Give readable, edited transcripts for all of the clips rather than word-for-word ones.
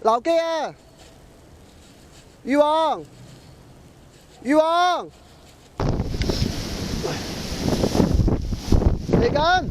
留機啊！魚王，魚王，嚟緊！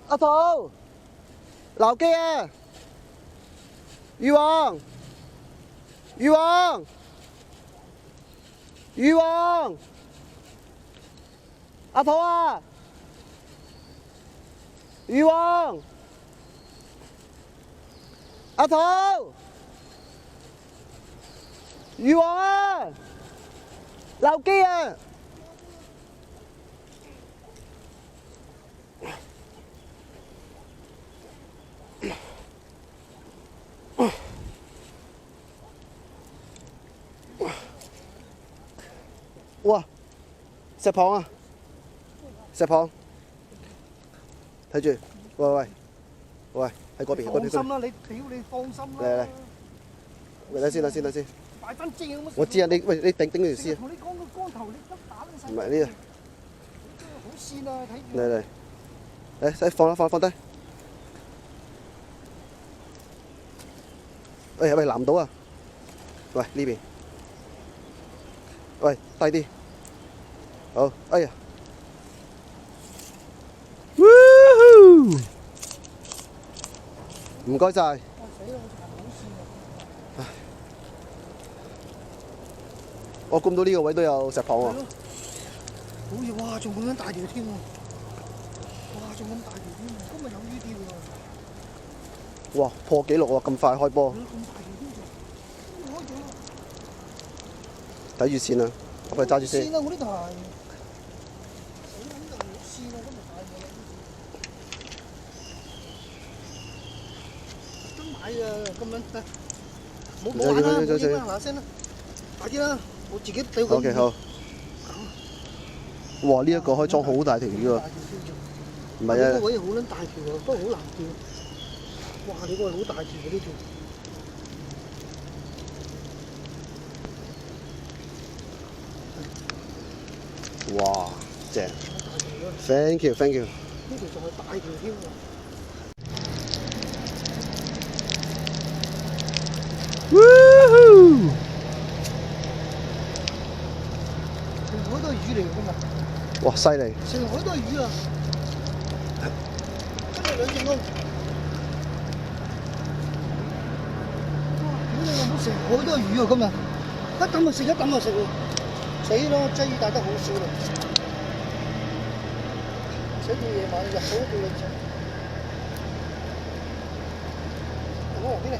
阿寶，留機啊！魚王，魚王，魚王，阿寶啊！魚王，阿寶，魚王啊！留機啊！哇！石蚌啊！石蚌，睇住，喂，喺嗰邊，嗰邊。放心啦，你放心啦。嚟，等先。擺翻正咁。我知啊，你頂住先。同你講個光頭，你得打你細。唔係呢好線啊，睇住。嚟，放低。喂，攔唔到啊！喂，呢邊。喂，低啲。好，哎呀！唔該晒。我估唔到呢個位都有石蚌喎。好似哇，仲咁樣大條添喎！哇，仲咁大條添，今日有呢啲喎。哇，破紀錄喎！咁快開波。咁大條添，開咗啦。睇住線啊，我哋揸住先。線啊！我呢台。死撚就冇線啊！今日大嘢。真買啊！咁樣得，冇玩啦，冇影啦，嗱聲啦，快啲啦！我自己對佢。OK， 好。哇！呢一個可以裝好大條魚喎。唔係啊。呢個位好撚大條喎，不過好難釣。哇！你個好大條嘅呢條。哇！正。Thank you。呢條仲係大條添喎。Woohoo！ 成海都係魚嚟㗎嘛。哇！犀利。成海都係魚啊！今日2隻咯。哇！屌你老母，成海都係魚啊！今日一抌就食，喎。死咯！雞魚大得好少啦。死到夜晚入到2隻。好啊，邊嚟？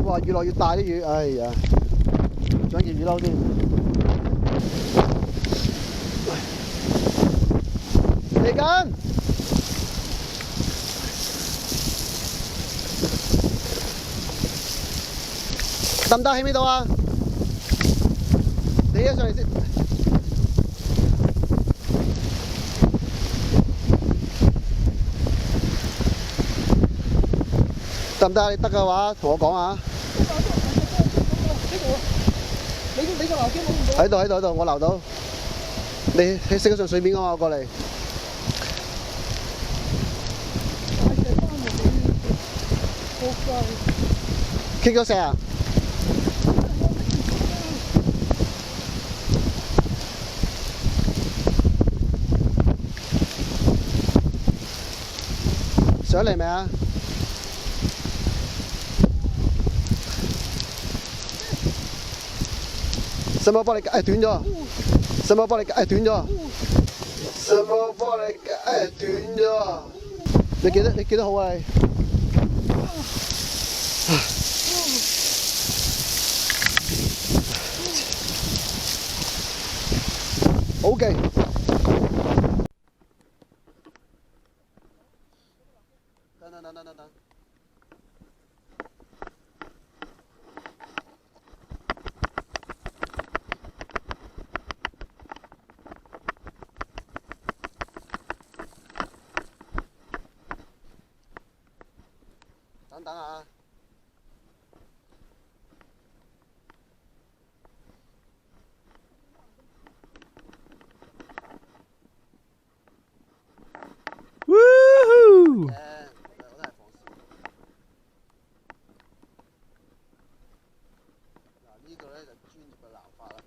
哇！越來越大啲魚，哎呀，想件魚褸先。嚟緊！得唔得？喺邊度啊？你一上嚟先。得唔得？你得嘅話，同我講下。你個撈機冇唔到？喺度，我撈到。你升咗上水面㗎嘛？我過嚟。棘咗石啊！上嚟未啊？使唔使幫你斷咗？使唔使幫你斷咗？使唔使幫你斷咗？你幾多號啊？你好勁！等。等啊！Woohoo！ 呢個咧就專業嘅鬧法啦。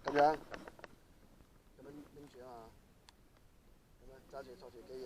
咁樣拎住啊嘛，咁樣揸住托住機翼。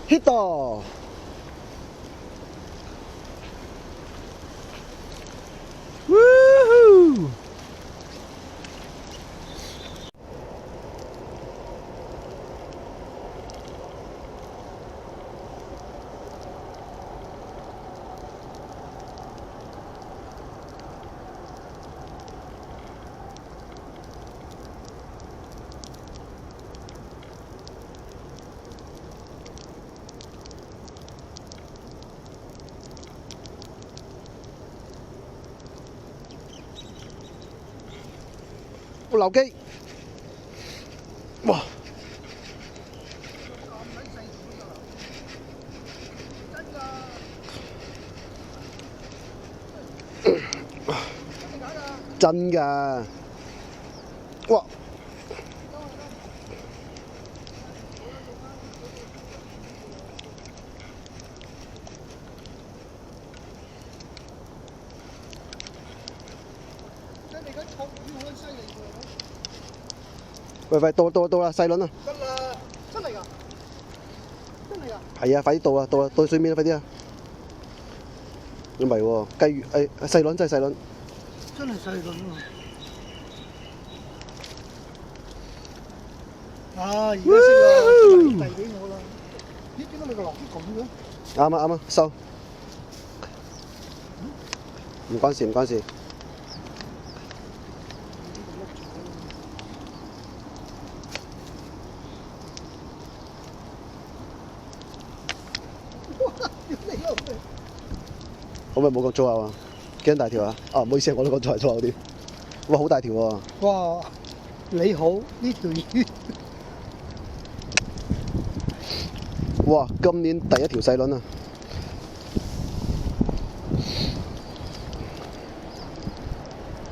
hit 到！留機，哇！真㗎，哇！喂，到啦，細輪啦！得啦，真係㗎，真係㗎。係啊，快啲到啦，到水面啦，快啲啊！唔係喎，雞魚細輪真係細輪。真係細輪喎！啊，而家識啦，遞俾我啦。咦？點解你個樓梯咁嘅？啱啊，收。唔關事。可唔可以冇咁粗口啊？幾咁大條啊？啊，唔好意思，我都講錯粗口啲。哇，好大條喎！哇，你好呢條魚。哇，今年第一條細輪啊！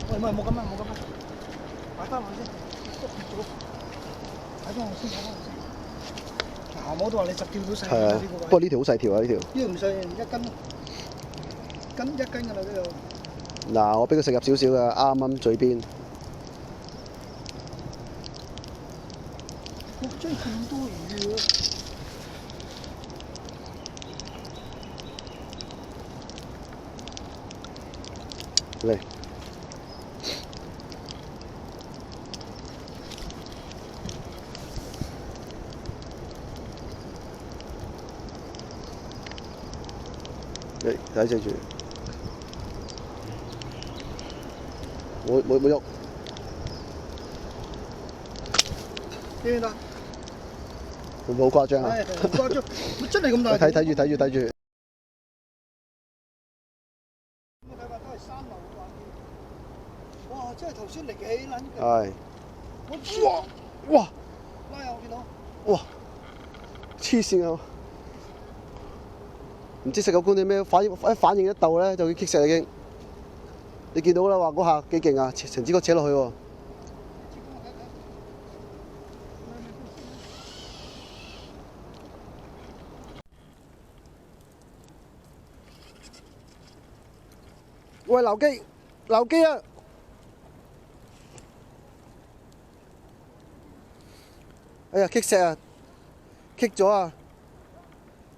喂，冇咁啊，擺翻落先，擺翻落先。嗱，我都話你10條到細。係啊，不過呢條好細條啊，呢條。呢條唔細，1斤㗎啦呢度。嗱，我俾佢食入少少嘅，啱嘴邊。我真係咁多魚啊！嚟。嚟，睇住。冇喐。見唔見到？會唔會好誇張啊？係唔誇張，真係咁大條。睇住。睇法都係3樓嘅環境。哇！真係頭先嚟幾撚嘅。係。哇！拉啊！我見到。哇！黐線啊！唔知食個官啲咩反應一竇咧，就要棘石已經。你見到啦，話嗰下幾勁啊！成支歌扯落去喎。喂，留機啊！哎呀，棘石啊！棘咗啊！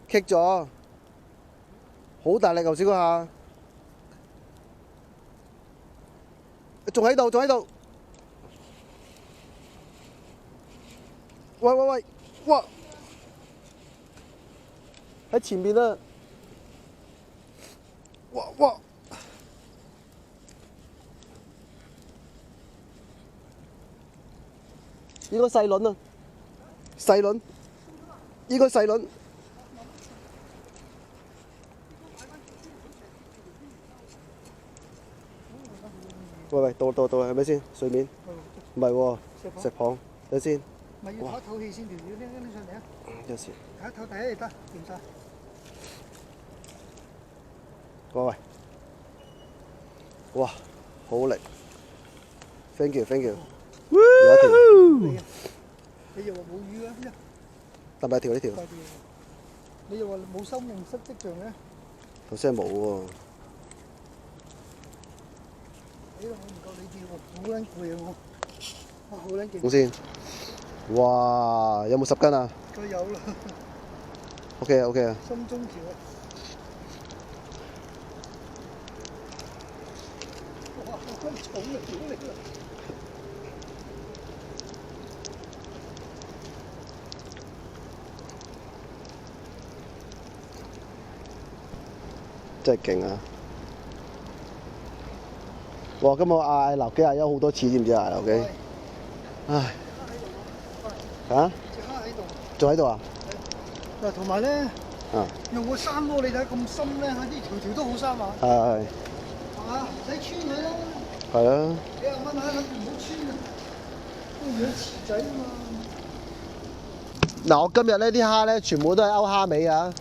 棘咗！好大力頭先嗰下，仲喺度！喂！哇！喺前面啊！哇！應該細輪啊！應該細輪。喂，到啦，係咪先？水面？唔係喎，石蚌。等先。咪要唞一唞氣先，條魚拎上嚟啊！有時。唞一唞第一得，掂晒。喂！哇，好力 ！Thank you。有一條。你又話冇魚啊？大唔大條呢條？你又話冇生命跡象嘅？頭先係冇喎。我唔夠你跳喎，好撚攰啊我。哇，好撚勁！咁先。哇，有冇10斤啊？佢有啦。OK 啊。心中橋啊！哇，好撚重啊，屌你啦！真係勁啊！哇！今日嗌劉基嗌咗好多次，知唔知啊？劉基，唉，嚇？隻蝦喺度。仲喺度啊？嗱，同埋咧，用個山窩，你睇咁深咧，啲條都好深啊。係。係嘛？唔使穿佢啦。係啊。幾廿蚊啊，諗住唔好穿啊，都養池仔啊嘛。嗱，我今日呢啲蝦咧，全部都係歐蝦尾啊！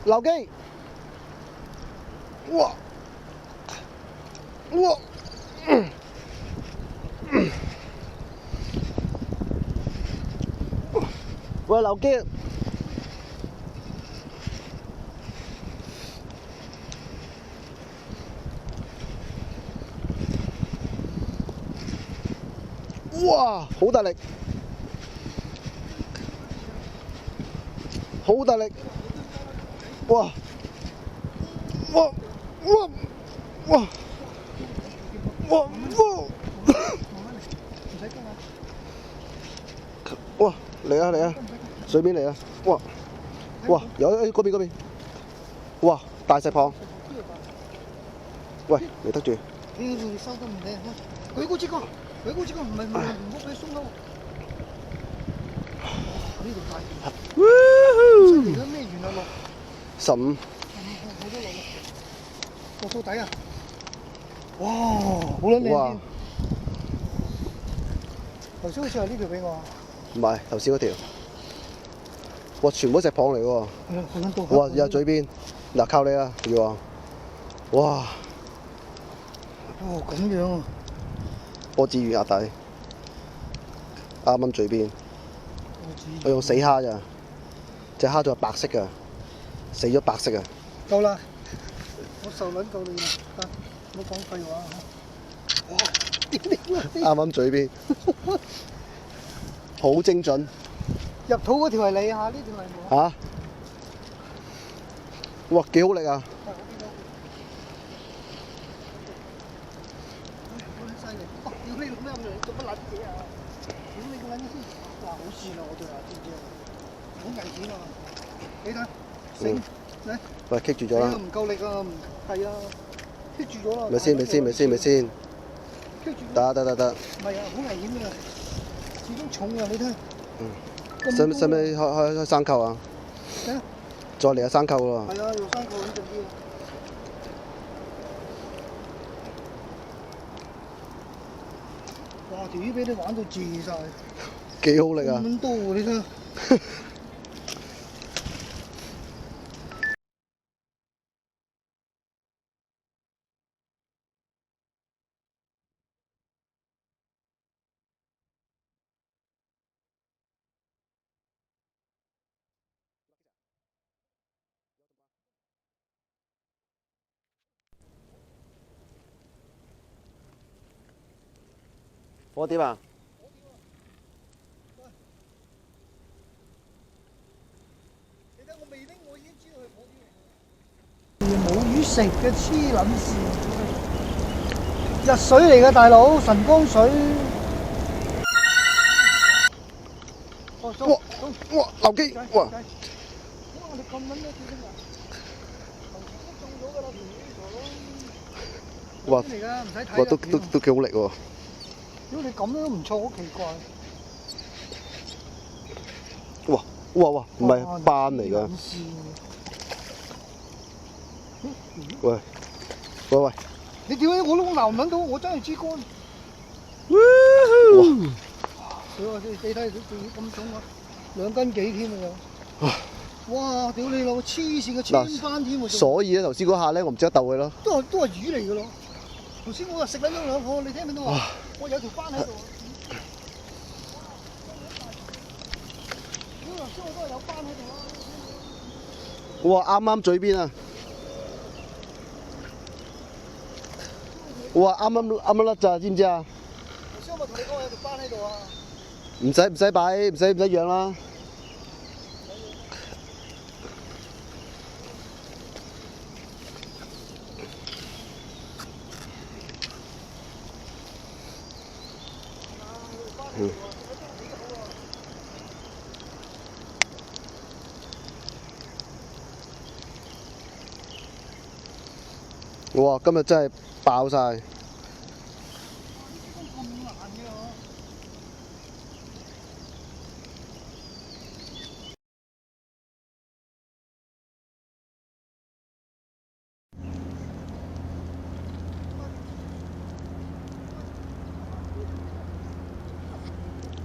劉基，哇！喂，劉基，哇！好大力，好大力！哇！哇！哇！哇！哇！哇！嚟啊嚟啊！水邊嚟啊！哇！哇！有嗰邊嗰邊！哇！大石蚌！喂，你得住！你收得唔靚啊！佢嗰隻個，佢嗰隻個唔係唔好俾鬆口。呢度大魚，而家咩魚啊落15。好多落落到底啊！哇，好撚靚哇添！頭先好似係呢條俾我啊！唔係頭先嗰條。哇！全部都石蚌嚟喎。係啊，好撚多。哇！有嘴邊，嗱靠你啦，要啊！哇！哦，咁樣啊！波子魚壓底，啱啱嘴邊。我用死蝦咋，隻蝦仲係白色㗎，死咗白色啊！夠啦，我受撚夠你啦，得，唔好講廢話哇！啱啱嘴邊，好精準。入肚嗰條係你嚇，呢條係我。嚇！哇，幾好力啊！好撚犀利！哇！屌你老咩咁樣，做乜撚嘢啊？屌你個撚先！哇！好跣啊！我對啊，知唔知啊？好危險啊！你睇，醒嚟！喂，棘住咗啦！唔夠力啊！唔係啊，棘住咗啦！咪先，咪先，咪先，咪先！棘住。得得得得。唔係啊，好危險㗎，始終重啊！你睇。使唔使開生扣啊？再嚟下生扣喎。係啊，用生扣穩陣啲啊！哇！條魚俾你玩到謝晒，幾好力啊！咁多喎，你睇。火碟啊！你睇我未拎，我已經知道係火碟。冇魚食嘅黐撚線，日水嚟嘅大佬，神江水。哇！流機！哇！哇！你咁撚咩跳啊？中咗㗎啦，哇！嚟㗎，唔使睇。哇！都幾好力喎！如果你咁都唔錯，好奇怪。哇！哇！唔係斑嚟㗎。喂！喂喂！你點解我都撈唔撚到？我真係知乾。哇！你睇佢咁重啊，2斤幾添啊又。哇！屌你老黐線嘅穿翻添喎！所以咧頭先嗰下咧，我唔知得鬥佢咯。都係魚嚟㗎咯。頭先我話食撚咗2個，你聽唔聽到啊？我有條斑喺度。屌頭先我都係有斑喺度啦。哇！啱啱嘴邊啊！哇！啱啱甩咋，知唔知啊？頭先我咪同你講有條斑喺度啊！唔使擺，唔使養啦。哇！今日真係爆晒。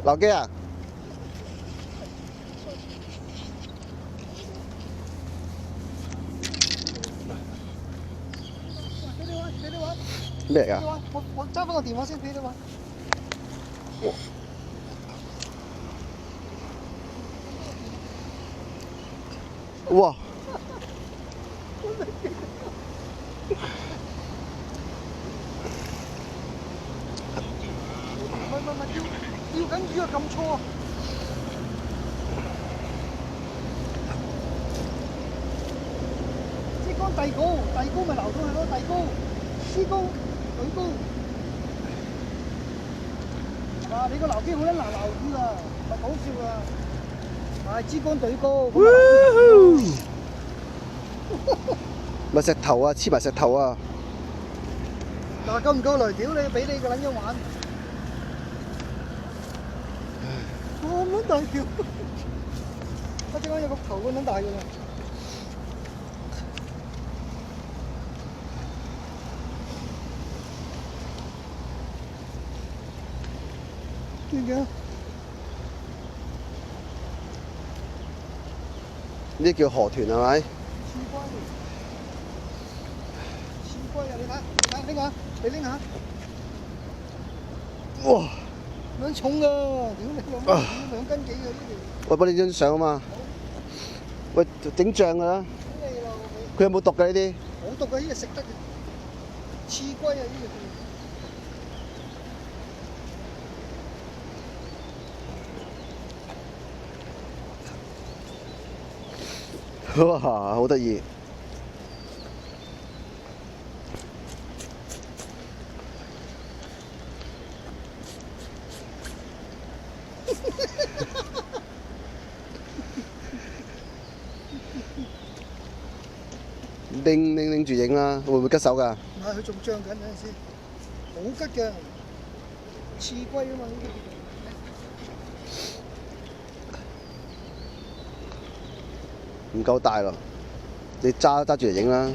流機啊！俾你玩。咩嚟㗎？我揸翻個電話先俾你玩。哇！唔係，釣緊魚啊，撳錯啊！支竿遞高，遞高咪流到去咯，遞高，支高，舉高。啊！你個撈機好撚難撈魚啊，唔係講笑啊！係支竿舉高。咪石頭啊，黐埋石頭啊！嗱，夠唔夠雷？屌你，俾你個撚樣玩！咁撚大條，我隻竿有個頭咁撚大㗎啦。點解？呢啲叫河豚係咪？刺龜，刺龜啊！你睇，拎下，你拎下。哇！兩重㗎，屌你兩斤幾㗎呢條。我幫你張相啊嘛。喂，整醬㗎啦。佢有冇毒㗎呢啲？冇毒㗎，呢個食得嘅。刺龜啊！呢個。哇！好得意。拎住影啦，會唔會吉手㗎？唔係，佢仲漲緊，等陣先。好吉嘅，刺龜啊嘛，呢啲。唔夠大咯，你揸住嚟影啦。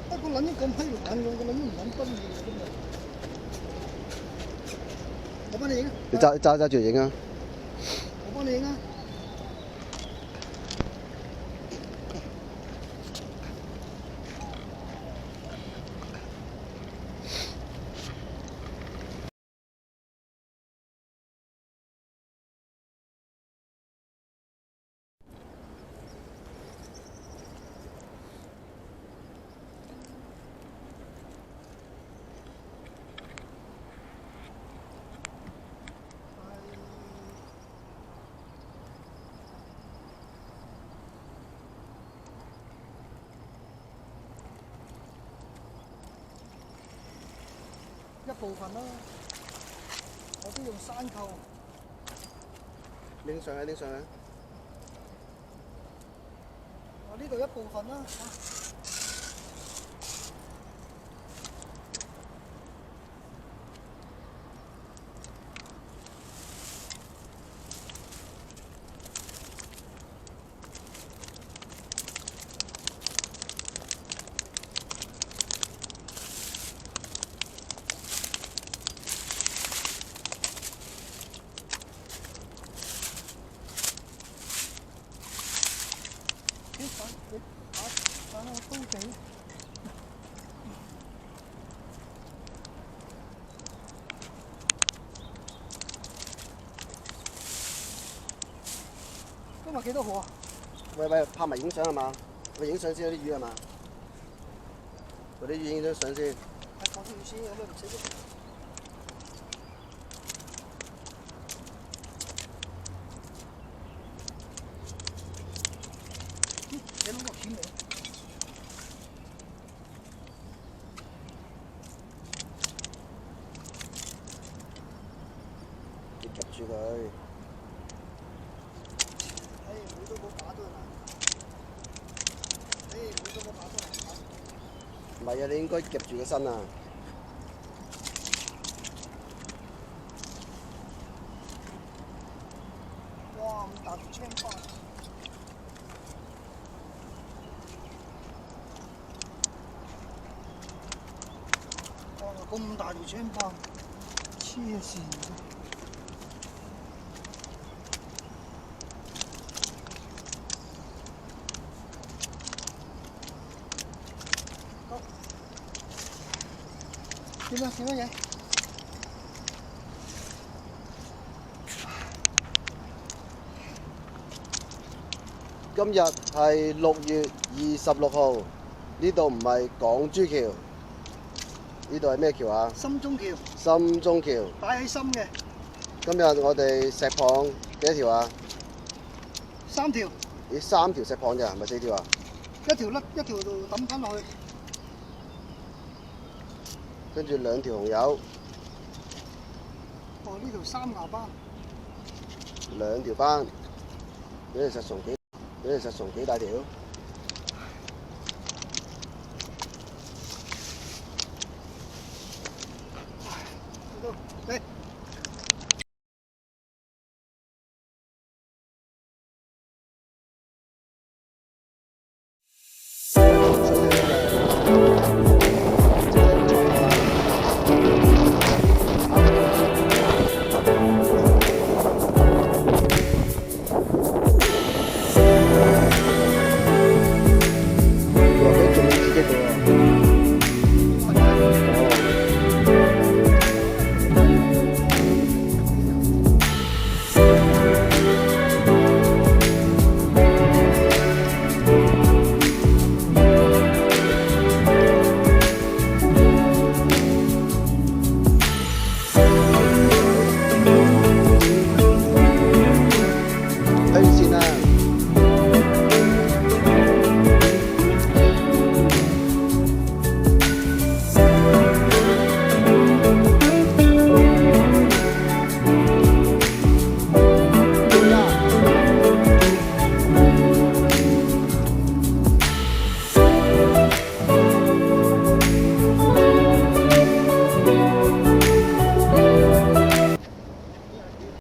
得個撚咁閪懶嘅，個撚唔撚分嘅今日。我幫你影啊！你揸住嚟影啊！我幫你影啊！一部分啦，我都用山扣。拎上去，拎上去。我呢度一部分啦嚇。打我刀仔。今日幾多號啊？喂，拍埋影相係嘛？喂，影相先有啲魚係嘛？嗰啲魚影張相先。係講啲魚先，有咩唔使啫？你攞個片嚟。你夾住佢。每都冇打到啦。每都冇打到啦。唔係啊，你應該夾住個身啊。哇！咁大條青花。哇！咁大條青花，黐線嘅。點啊？點乜嘢？今日係6月26號，呢度唔係港珠橋。呢度係咩橋啊？深中橋，深中橋。擺喺深嘅今日我哋石蚌幾多條啊？ 3條，咦，3條石蚌咋，係咪4條啊？一條甩，一條就抌翻落去。跟住2條紅油，哦，呢條3牙斑， 2條斑。你哋實蟲幾大條？